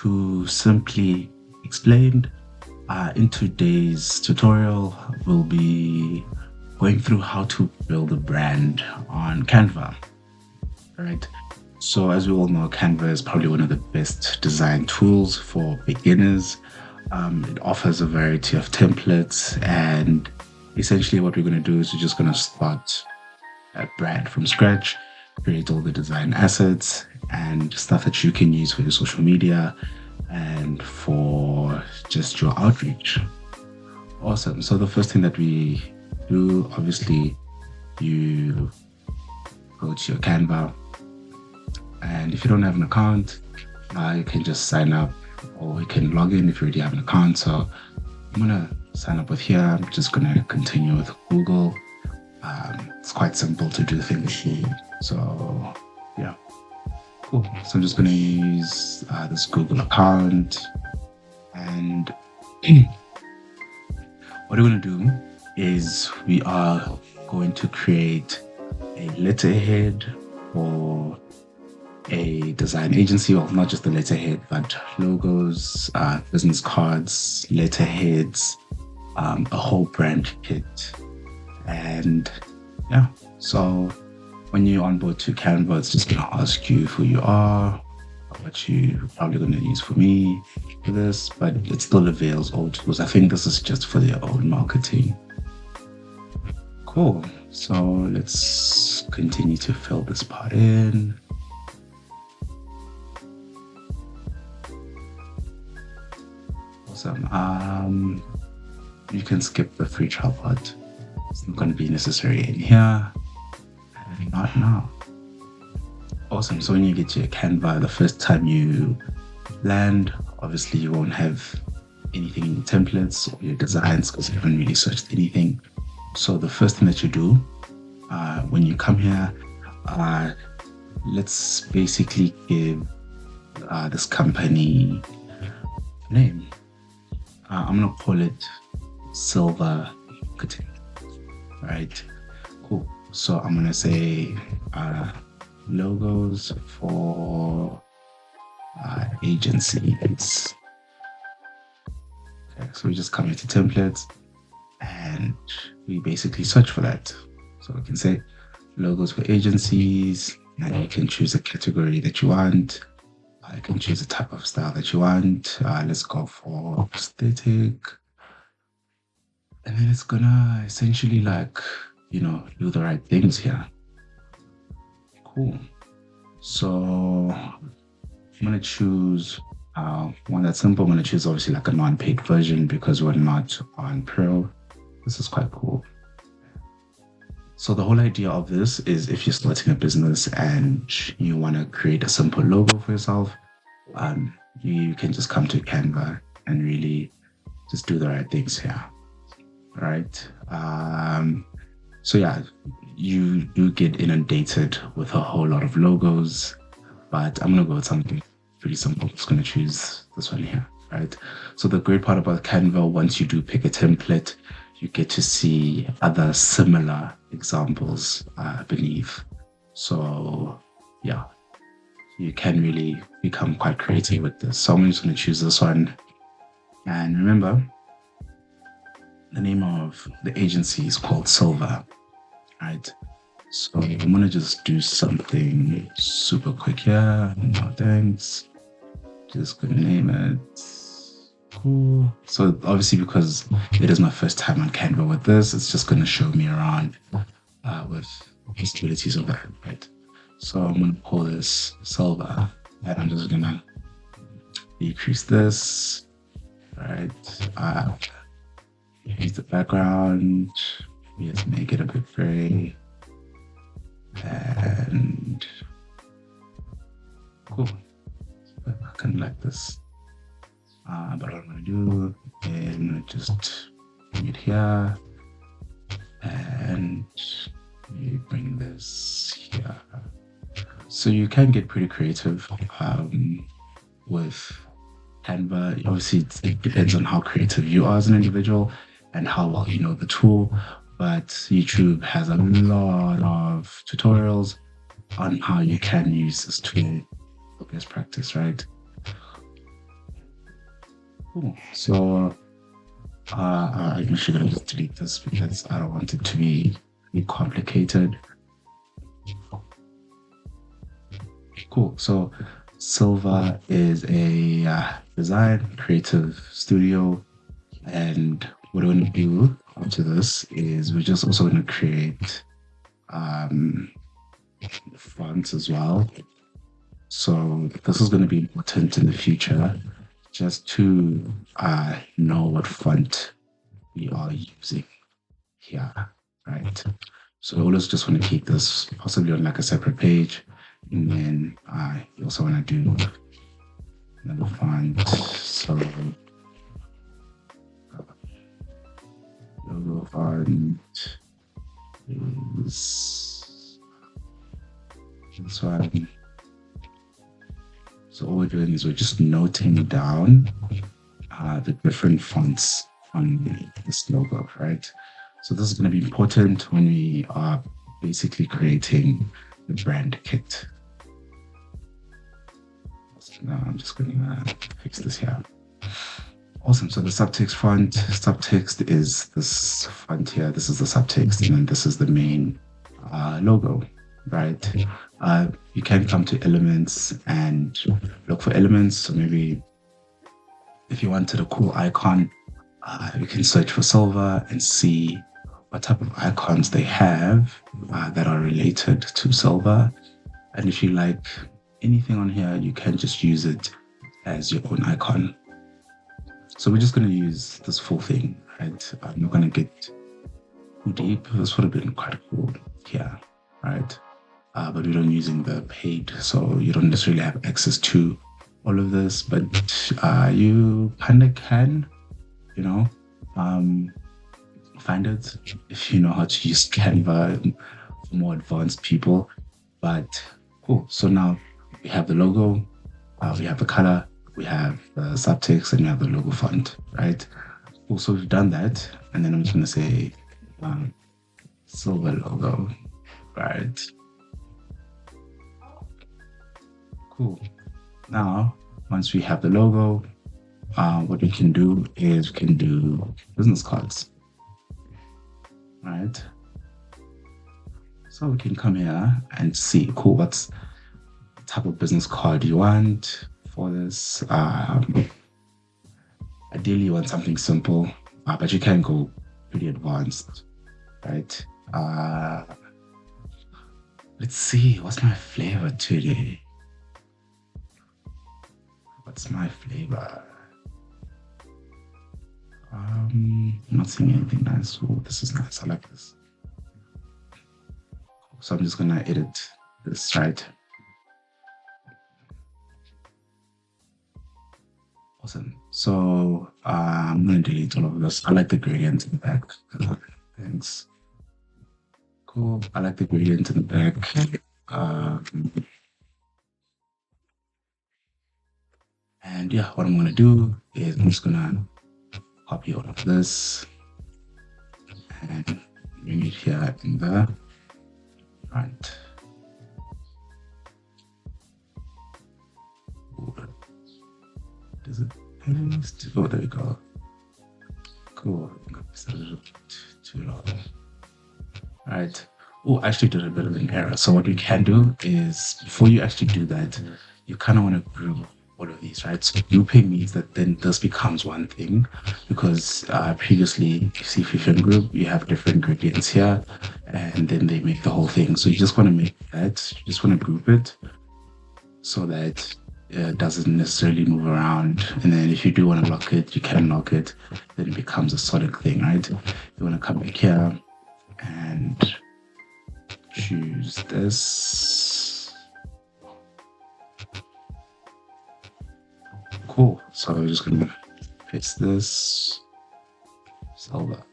To simply explained, in today's tutorial, we'll be going through how to build a brand on Canva. All right. So as we all know, Canva is probably one of the best design tools for beginners. It offers a variety of templates, and essentially what we're going to do is we're just going to start a brand from scratch, create all the design assets and stuff that you can use for your social media and for just your outreach. Awesome. So the first thing that we do, obviously, you go to your Canva, and if you don't have an account, you can just sign up, or you can log in if you already have an account. So I'm gonna sign up with here. I'm just gonna continue with Google. It's quite simple to do things here. So yeah, cool. So I'm just gonna use this Google account, and what we're gonna do is we are going to create a letterhead for a design agency. Well, not just the letterhead, but logos, business cards, letterheads, a whole brand kit. And yeah, so when you onboard to Canva, it's just going to ask you who you are, what you're probably going to use for me for this, but it still avails all tools. I think this is just for their own marketing. Cool. So let's continue to fill this part in. Awesome. You can skip the free trial part. It's not going to be necessary in here. Not now. Awesome. So when you get to your Canva, the first time you land, obviously you won't have anything in your templates or your designs because you haven't really searched anything. So the first thing that you do when you come here, let's basically give this company a name. I'm gonna call it Silver Marketing. Right? Cool. So I'm gonna say logos for agencies. Okay, so we just come into templates and we basically search for that. So we can say logos for agencies, and you can choose a category that you want. You can choose a type of style that you want. Let's go for aesthetic. And then it's gonna essentially do the right things here. Cool. So I'm gonna choose one that's simple. I'm gonna choose obviously like a non-paid version because we're not on Pro. This is quite cool. So the whole idea of this is if you're starting a business and you want to create a simple logo for yourself, you can just come to Canva and really just do the right things here. All right. So yeah, you do get inundated with a whole lot of logos, but I'm gonna go with something pretty simple. I'm just gonna choose this one here. Right. So the great part about Canva, once you do pick a template, you get to see other similar examples beneath. So yeah, you can really become quite creative with this. So I'm just going to choose this one. And remember, the name of the agency is called Silver, right? So I'm going to just do something super quick here. No thanks. Just going to name it. Cool. So obviously, because it is my first time on Canva with this, it's just going to show me around with possibilities of that, right? So I'm going to call this Silver, and I'm just going to decrease this, right? Use the background. Let's make it a bit gray, and cool. I kind of like this. But what I'm going to do is just bring it here and you bring this here. So you can get pretty creative with Canva. Obviously, it depends on how creative you are as an individual and how well you know the tool. But YouTube has a lot of tutorials on how you can use this tool for best practice, right? Cool. So I'm actually gonna just delete this because I don't want it to be complicated. Cool. So Silva is a design creative studio, and what we're gonna do after this is we're just also gonna create um, fonts as well. So this is gonna be important in the future, just to know what font we are using here, right? So we always just want to keep this possibly on like a separate page. And then you also want to do another font. So logo font is this one. So all we're doing is we're just noting down the different fonts on this logo, right? So this is going to be important when we are basically creating the brand kit. So now I'm just going to fix this here. Awesome. So the subtext is this font here. This is the subtext, and then this is the main logo, right? You can come to elements and look for elements. So maybe if you wanted a cool icon, you can search for Silva and see what type of icons they have that are related to Silva. And if you like anything on here, you can just use it as your own icon. So we're just going to use this full thing, right? I'm not going to get too deep. This would have been quite cool here, right? But we don't using the paid, so you don't necessarily have access to all of this, but you kind of can, you know, find it if you know how to use Canva for more advanced people. But cool. So now we have the logo, we have the color, we have the subtext, and we have the logo font, right? Also, we've done that, and then I'm just gonna say Silva logo, right? Cool. Now, once we have the logo, what we can do is we can do business cards, right? So we can come here and see, cool, what's the type of business card you want for this. Ideally, you want something simple, but you can go pretty advanced, right? Let's see, what's my flavor today? What's my flavor? I'm not seeing anything nice. Oh, this is nice. I like this. So I'm just gonna edit this, right? Awesome. So I'm gonna delete all of this. I like the gradient in the back. Thanks. Cool. I like the gradient in the back. And yeah, what I'm gonna do is I'm just gonna copy all of this and bring it here in the front. Does it paste? Oh, there we go. Cool. It's a little bit too long. All right. Oh, I actually did a bit of an error. So what we can do is before you actually do that, you kind of want to group all of these, right? So grouping means that then this becomes one thing because previously, you see, if you can group, you have different gradients here, and then they make the whole thing. So you just want to make that, you just want to group it so that it doesn't necessarily move around. And then if you do want to lock it, you can lock it, then it becomes a solid thing, right? You want to come back here and choose this. Cool. So I'm just gonna paste this. Silva.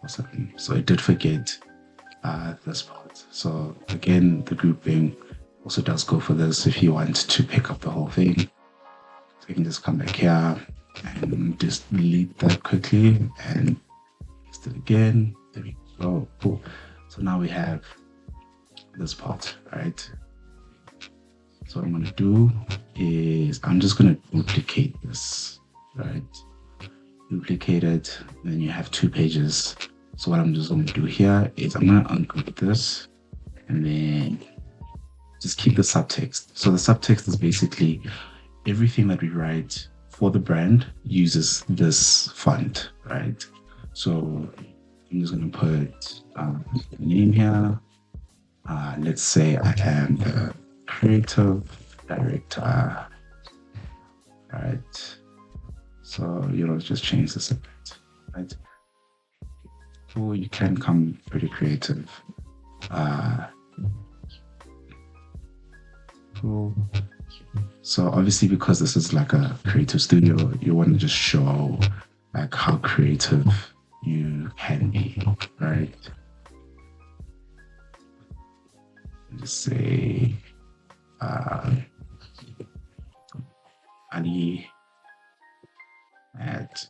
Awesome. So I did forget this part. So again, the grouping also does go for this if you want to pick up the whole thing. So you can just come back here and just delete that quickly and paste it again. There we go. Cool. So now we have this part, right? So what I'm going to do is I'm just going to duplicate this, right? Duplicate it, then you have 2 pages. So what I'm just going to do here is I'm going to ungroup this and then just keep the subtext. So the subtext is basically everything that we write for the brand uses this font, right? So I'm just going to put the name here. Let's say I am the creative director, right? So, just change this a bit, right? Or you can come pretty creative. Cool. So obviously, because this is like a creative studio, you want to just show like how creative you can be, right? Just say Ali at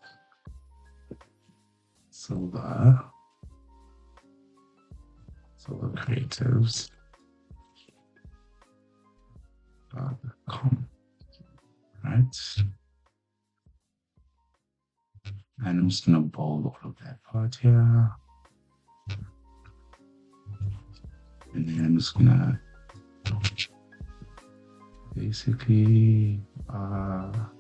Silver Creatives.com, right? And I'm just gonna bold all of that part here. And then I'm just gonna basically on.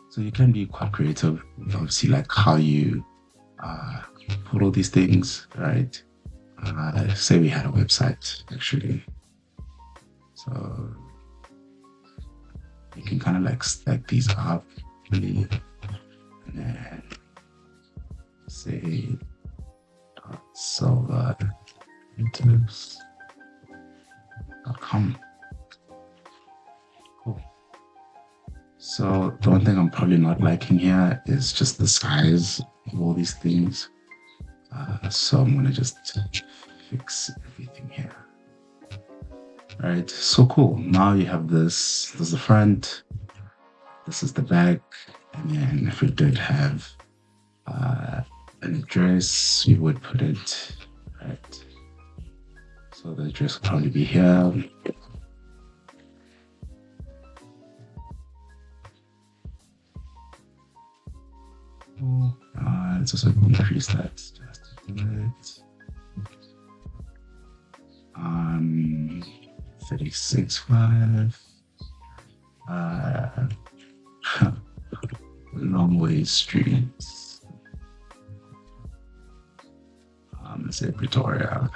So you can be quite creative, obviously, like how you put all these things, right? Say we had a website, actually. So you can kind of like stack these up, really, and then say silvercreatives.com. Cool. So the one thing I'm probably not liking here is just the size of all these things. So I'm gonna just fix everything here. All right, so cool. Now you have this. This is the front. This is the back. And then if we did have an address, we would put it right. So the address would probably be here. Let's also increase that just a bit. 36.5. Long way streets. Let's say Pretoria,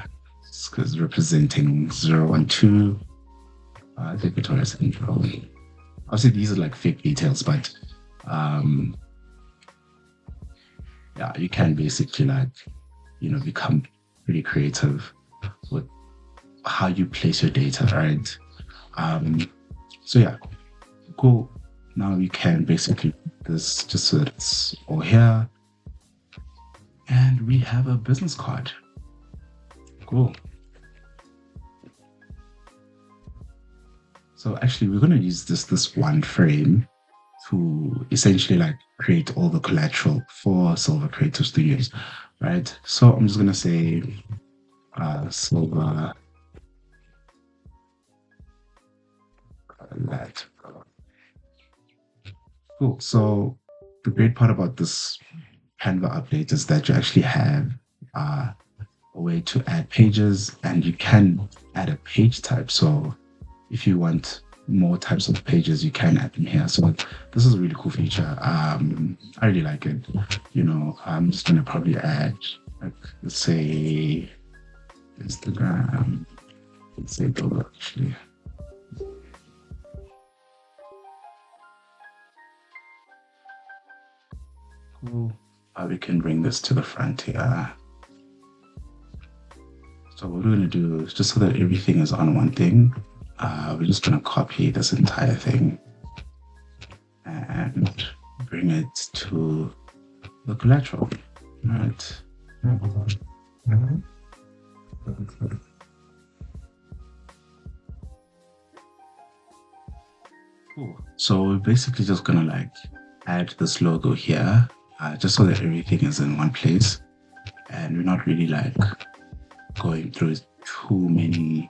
because representing 012. I think Pretoria Central. Obviously, these are like fake details, but yeah, you can basically like, become pretty creative with how you place your data, right? So yeah, cool. Now you can basically this just so that it's all here. And we have a business card. Cool. So actually we're gonna use this one frame to essentially like create all the collateral for Silver Creative Studios, right? So I'm just gonna say Silver Let. Cool. So the great part about this Canva update is that you actually have a way to add pages, and you can add a page type. So if you want more types of pages, you can add them here. So this is a really cool feature. I really like it. I'm just gonna probably add, like, let's say Instagram. Let's say Google actually. Cool. We can bring this to the front here. So what we're going to do is, just so that everything is on one thing, we're just going to copy this entire thing and bring it to the collateral. All right. Cool. So we're basically just gonna like add this logo here, just so that everything is in one place, and we're not really like going through too many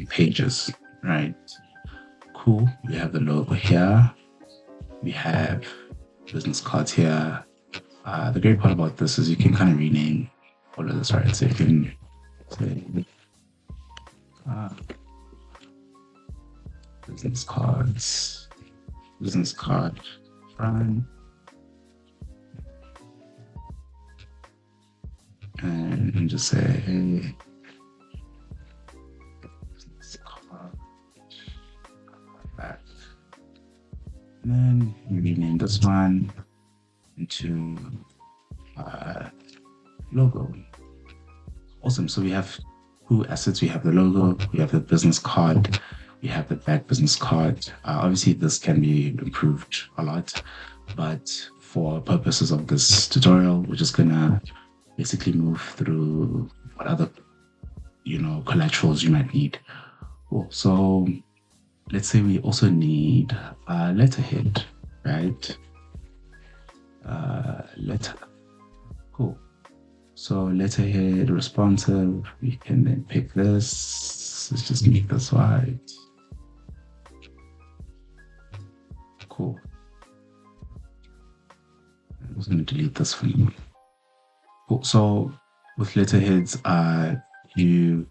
pages, right? Cool. We have the logo here. We have business cards here. The great part about this is you can kind of rename all of this, right? So you can say uh, business card front, and just say business card back. And then you rename this one into logo. Awesome. So we have two assets. We have the logo, we have the business card, we have the back business card. Obviously, this can be improved a lot, but for purposes of this tutorial, we're just gonna basically move through what other collaterals you might need. Cool. So let's say we also need a letterhead, right? Letter. Cool. So letterhead responsive. We can then pick this. Let's just make this white. Cool. I'm just going to delete this for now. Cool. So with letterheads, you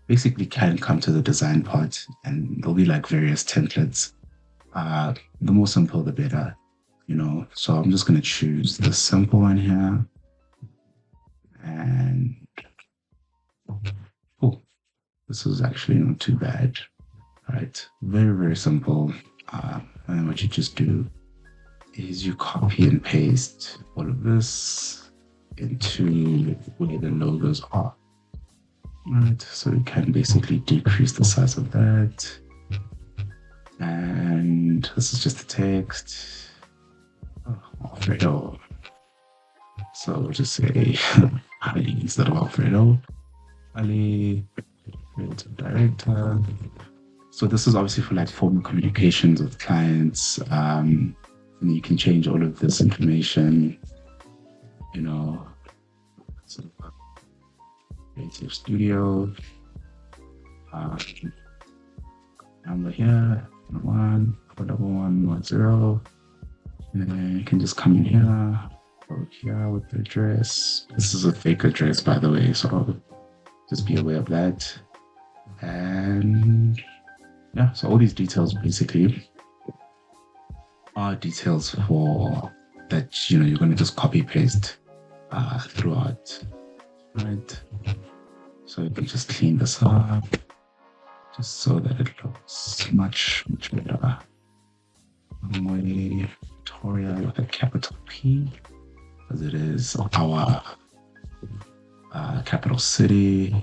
basically can come to the design part, and there'll be like various templates. The more simple, the better. So I'm just going to choose the simple one here, and oh, this is actually not too bad. Right, very, very simple. And then what you just do is you copy and paste all of this into where the logos are. Right, so you can basically decrease the size of that, and this is just the text. Alfredo. So we'll just say Ali instead of Alfredo. Ali, creative director. So this is obviously for like formal communications with clients. And you can change all of this information, So creative studio. Number here, 14110. And then you can just come in here, go here with the address. This is a fake address, by the way, so just be aware of that. And yeah, so all these details basically are details for that, you're going to just copy paste throughout, right? So you can just clean this up just so that it looks much, much better. Way Victoria with a capital P, because it is our capital city.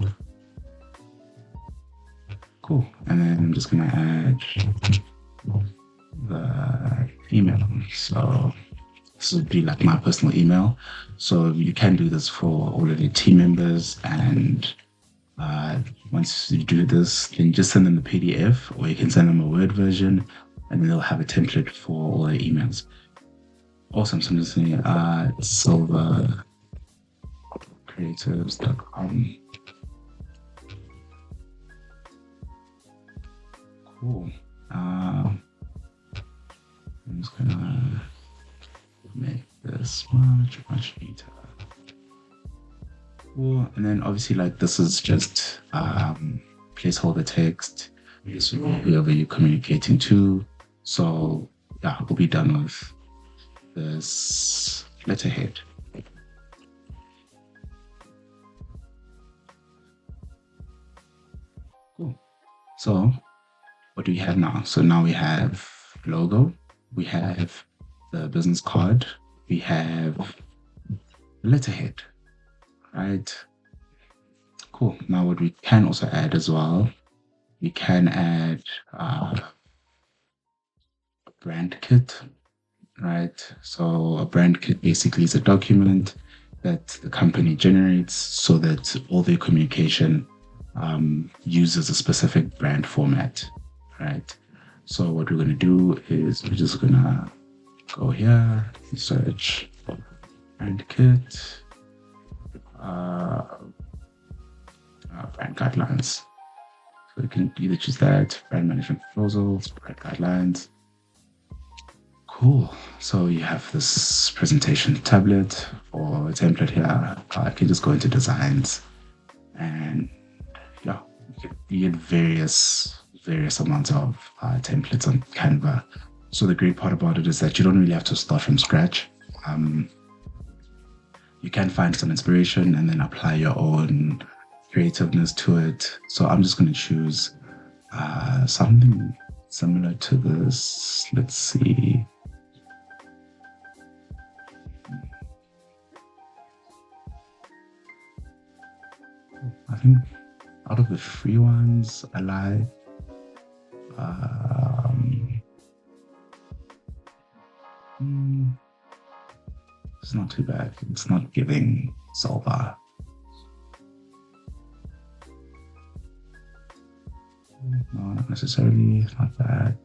Cool. And then I'm just gonna add the email. So this would be like my personal email. So you can do this for all of your team members, and once you do this, then just send them the PDF, or you can send them a Word version, and then they'll have a template for all their emails. Awesome. So I'm just saying silvercreatives.com. Cool. I'm just gonna make this much, much neater. Cool. And then obviously, like, this is just placeholder text. This will be whoever you're communicating to. So yeah, we'll be done with this letterhead. Cool. So what do we have now? So now we have logo, we have the business card, we have letterhead, right? Cool. Now what we can also add as well, we can add a brand kit, right? So a brand kit basically is a document that the company generates so that all their communication uses a specific brand format, right? So what we're going to do is we're just going to go here, search brand kit, brand guidelines. So you can either choose that, brand management proposals, brand guidelines. Cool. So you have this presentation tablet or template here. I can just go into designs and yeah, you get various amounts of templates on Canva. So the great part about it is that you don't really have to start from scratch. You can find some inspiration and then apply your own creativeness to it. So I'm just going to choose something similar to this. Let's see. I think out of the free ones, I like it's not too bad. It's not giving Solva. No, not necessarily. Not that.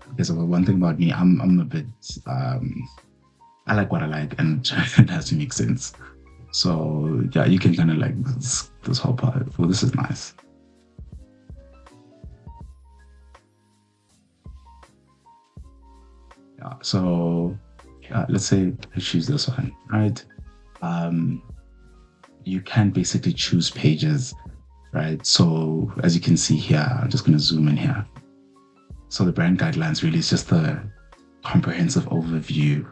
Because one thing about me, I'm a bit I like what I like, and it has to make sense. So yeah, you can kind of like this whole part. Well, this is nice. Yeah. So let's say I choose this one, right? You can basically choose pages, right? So as you can see here, I'm just going to zoom in here. So the brand guidelines really is just a comprehensive overview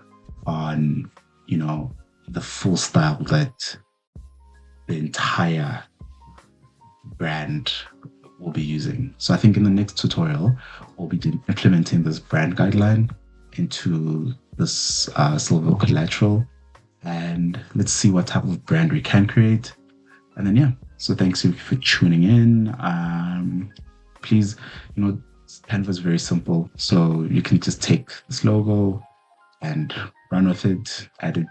on, the full style that the entire brand will be using. So I think in the next tutorial, we'll be implementing this brand guideline into this silver collateral, and let's see what type of brand we can create. And then, yeah, so thanks you for tuning in. Please, Canva is very simple. So you can just take this logo and run with it, add it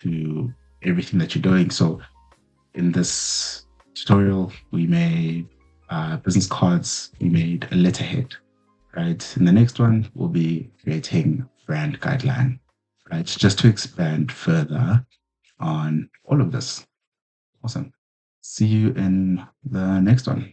to everything that you're doing. So in this tutorial, we made business cards, we made a letterhead, right? In the next one, we'll be creating brand guideline, right? Just to expand further on all of this. Awesome. See you in the next one.